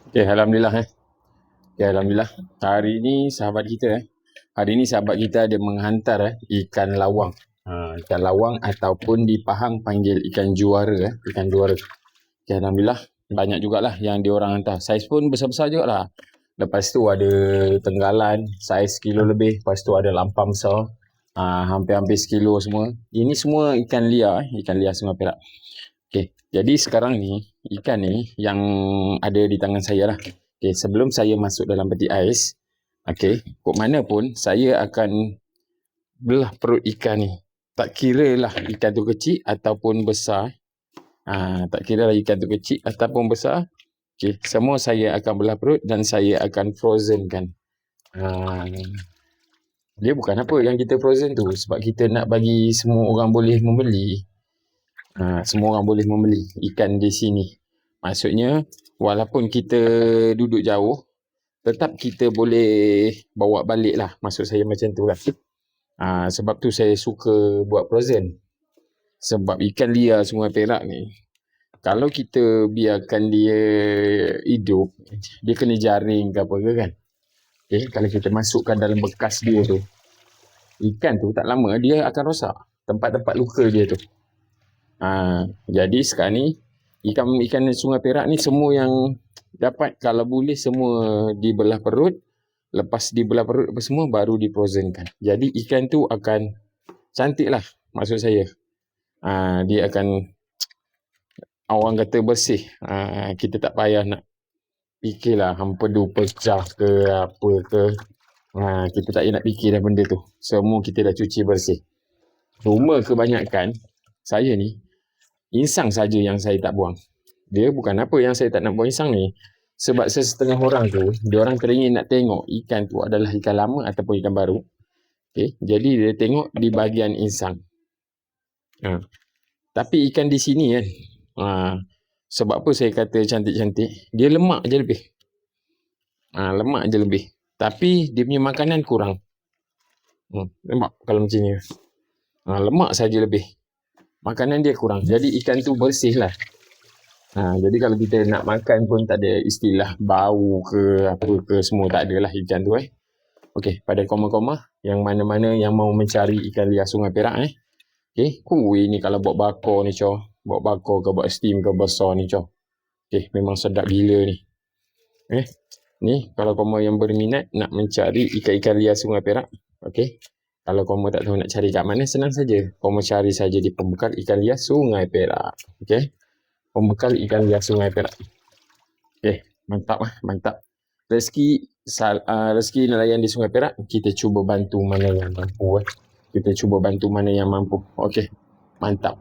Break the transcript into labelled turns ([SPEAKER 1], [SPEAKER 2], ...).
[SPEAKER 1] Okay, Alhamdulillah Okay, Alhamdulillah. Hari ni sahabat kita ada menghantar ikan lawang. Ikan lawang ataupun di Pahang panggil ikan juara. Ikan juara. Okay, Alhamdulillah. Banyak jugalah yang diorang hantar. Saiz pun besar-besar jugalah. Lepas tu ada tenggalan, saiz kilo lebih. Lepas tu ada lampam besar. Hampir-hampir sekilo semua. Ini semua ikan liar. Ikan liar Sungai Perak. Okay, jadi sekarang ni, ikan ni yang ada di tangan saya lah. Okay, sebelum saya masuk dalam peti ais, okay, kok mana pun saya akan belah perut ikan ni. Tak kira lah ikan tu kecil ataupun besar. Tak kira lah ikan tu kecil ataupun besar. Okay, semua saya akan belah perut dan saya akan frozen kan. Dia bukan apa yang kita frozen tu, sebab kita nak bagi semua orang boleh membeli. Semua orang boleh membeli ikan di sini. Maksudnya, walaupun kita duduk jauh, tetap kita boleh bawa balik lah. Maksud saya macam tu lah. Sebab tu saya suka buat frozen. Sebab ikan liar Sungai Perak ni, kalau kita biarkan dia hidup, dia kena jaring ke apa ke kan. Okay, kalau kita masukkan dalam bekas dia tu, ikan tu tak lama dia akan rosak. Tempat-tempat luka dia tu. Jadi sekarang ni ikan Sungai Perak ni semua yang dapat, kalau boleh semua dibelah perut. Lepas dibelah perut apa semua baru difrozenkan. Jadi ikan tu akan cantik lah, maksud saya. Dia akan, orang kata bersih. Kita tak payah nak fikirlah hampedu pecah ke apa ke. Kita tak payah nak fikir dah benda tu. Semua kita dah cuci bersih. Cuma kebanyakan saya ni insang saja yang saya tak buang. Dia bukan apa yang saya tak nak buang insang ni. Sebab sesetengah orang tu, dia orang teringin nak tengok ikan tu adalah ikan lama ataupun ikan baru. Okay, jadi dia tengok di bahagian insang. Tapi ikan di sini kan, sebab apa saya kata cantik-cantik, dia lemak je lebih. Lemak je lebih. Tapi dia punya makanan kurang. Nampak kalau macam ni. Lemak saja lebih. Makanan dia kurang. Jadi ikan tu bersih lah. Jadi kalau kita nak makan pun tak ada istilah bau ke apa ke, semua tak ada lah ikan tu. Okey, pada koma-koma yang mana-mana yang mau mencari ikan liar Sungai Perak okey, ini kalau buat bakar ni buat bakar ke buat steam ke besar ni okey, memang sedap gila ni. Ni kalau koma yang berminat nak mencari ikan-ikan liar Sungai Perak, okey. Kalau koma tak tahu nak cari kat mana, senang saja. Koma cari saja di pembekal ikan liar Sungai Perak. Okey. Pembekal ikan liar Sungai Perak. Okay, mantap. Rezeki nelayan di Sungai Perak, kita cuba bantu mana yang mampu. Okey, mantap.